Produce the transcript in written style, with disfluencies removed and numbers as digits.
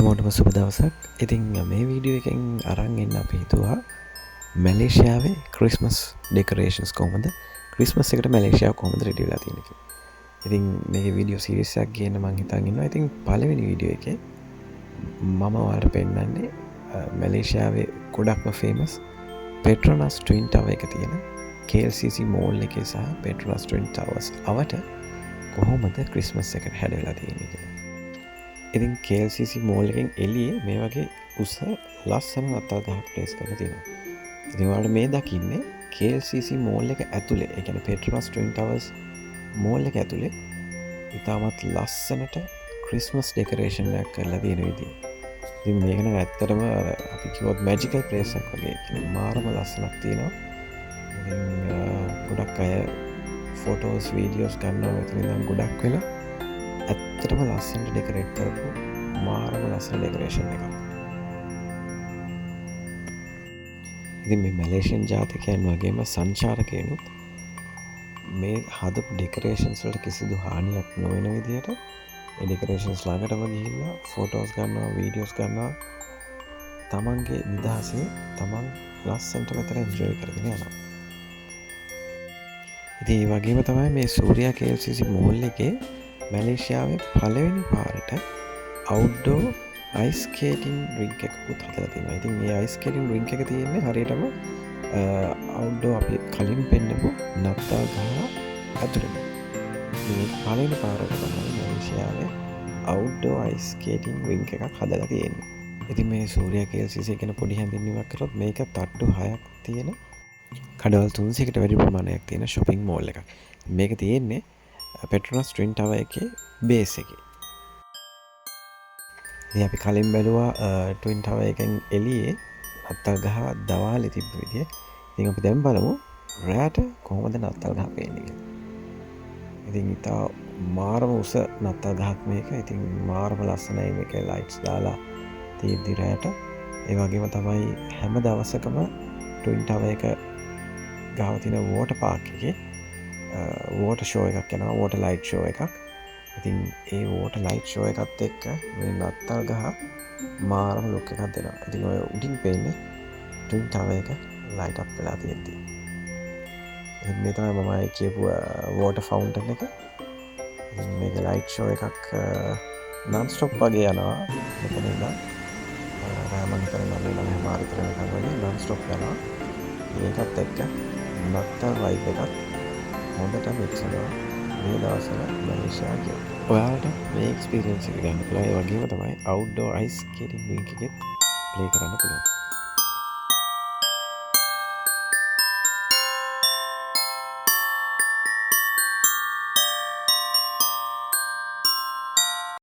හැමෝටම සුබ දවසක්. ඉතින් මේ වීඩියෝ එකෙන් අරන් එන්න අපි හිතුවා මැලේසියාවේ ක්‍රිස්මස් ඩෙකොරේෂන්ස් කොහොමද ක්‍රිස්මස් එකට මැලේසියාව කොහොමද රෙඩි වෙලා තියෙන්නේ කියලා. ඉතින් මේ වීඩියෝ සීරීස් එකක් ගේන්න මම හිතන් ඉන්නවා. ඉතින් පළවෙනි වීඩියෝ එකේ මම ඔයාලට පෙන්නන්නේ මැලේසියාවේ ගොඩක්ම ෆේමස් පෙට්‍රොනස් ට්වින් ටවර් එක තියෙන KLCC මෝල් එකේ සහ පෙට්‍රොනස් ට්වින් ටවර්ස් අවට කොහොමද ක්‍රිස්මස් එකට හැඩවෙලා තියෙන්නේ කියලා. ඉතින් KLCC මෝල් එකෙන් එළියේ මේ වගේ උස ලස්සන නත්තල් ගහක් ප්ලේස් කරලා තියෙනවා. ඉතින් ඔයාලට මේ දකින්නේ KLCC මෝල් එක ඇතුලේ, ඒ කියන්නේ පෙට්‍රොනස් ට්වින් ටවර්ස් මෝල් එක ඇතුලේ ඉතාමත් ලස්සනට ක්‍රිස්මස් ඩෙකොරේෂන් එකක් කරලා තියෙන විදිය. ඉතින් මේක නම් ඇත්තටම අපි කිව්වොත් මැජිකල් ප්ලේස් එකක් වගේ. කියන්නේ මාරම ලස්සනක් තියෙනවා. ඉතින් ගොඩක් අය ෆොටෝස් වීඩියෝස් ගන්නවා මෙතන ඉඳන් ගොඩක් වෙලා. ඇත්තටම ලස්සනට ඩෙකොරේට් කරපු මාරම ලස්සන ඩෙකොරේෂන් එකක්. ඉතින් මේ මැලේසියන් ජාතිකයන් වගේම සංචාරකයනුත් මේ හදපු ඩෙකොරේෂන්ස් වලට කිසිදු හානියක් නොවන විදිහට ඒ ඩෙකොරේෂන්ස් ළඟටම ගිහිල්ලා ෆොටෝස් ගන්නවා, වීඩියෝස් ගන්නවා. තමන්ගේ නිදහසේ තමන් ලස්සනට මෙතන එන්ජොයි කරගෙන යනවා. ඉතින් ඒ වගේම තමයි මේ සූර්යා KLCC මෝල් එකේ මැලේසියාවේ පළවෙනි පාරට අවුට්ඩෝර් අයිස් ස්කේටින් රින්ක් එකකුත් හදලා තියෙනවා. ඉතින් මේ අයිස් ස්කේටින් රින්ක් එක තියෙන්නේ හරියටම අවුට්ඩෝර් අපි කලින් පෙන්නපු නත්තල් ගහ ඇතුළේ. මේ පළවෙනි පාරට තමයි මැලේසියාවේ අවුට්ඩෝර් අයිස් ස්කේටින් රින්ක් එකක් හදලා තියෙන්නේ. ඉතින් මේ සූර්යා KLCC ගැන පොඩි හැඳින්වීමක් කරොත් මේක තට්ටු 6ක් තියෙන කඩවල් 300කට වැඩි ප්‍රමාණයක් තියෙන shopping mall එකක්. මේක තියෙන්නේ පෙට්‍රොනස් ට්වින් ටවර් එකේ බේස් එකේ. ඉතින් අපි කලින් බැලුවා ට්වින් ටවර් එකෙන් එළියේ නත්තල් ගහ දවාලේ තිබ්බ විදිය. ඉතින් අපි දැන් බලමු රැට කොහොමද නත්තල් ගහ පේන්නේ කියලා. ඉතින් ඉතා මාරම උස නත්තල් ගහක් මේක. ඉතින් මාරම ලස්සනයි මේකේ ලයිට්ස් දාලා තියෙද්දි රැට. ඒ වගේම තමයි හැම දවසකම ට්වින් ටවර් එක ගාව තියෙන වෝටර් පාර්ක් එකේ වෝටර් ෂෝ එකක් යනවා, වෝටර් ලයිට් ෂෝ එකක්. ඉතින් ඒ වෝටර් ලයිට් ෂෝ එකත් එක්ක මේ නත්තල් ගහ මාරම ලුක් එකක් දෙනවා. ඉතින් ඔය උඩින් පේන්නේ ට්වින් ටවර් එක ලයිට් අප් වෙලා තියෙද්දි. ඉතින් මේ තමයි මම කියපු වෝටර් ෆවුන්ටන් එක. ඉතින් මේක ලයිට් ෂෝ එකක් non stop වගේ යනවා. මෙතන ඉඳන් රාම හිතන 9:00 විතර වෙනකන් වගේ non stop යනවා. ඒකත් එක්ක නත්තල් වයිබ් එකක් හොඳට මික්ස් වෙනවා මේ දවස්වල මැලේසියා ගියොත්. ඔයාලට මේ එක්ස්පීරියන්ස් එක ගන්න පුළුවන්. ඒ වගේම තමයි අවුට්ඩෝර් අයිස් ස්කේටින් රින්ක් එකෙත් ප්ලේ කරන්න පුළුවන්.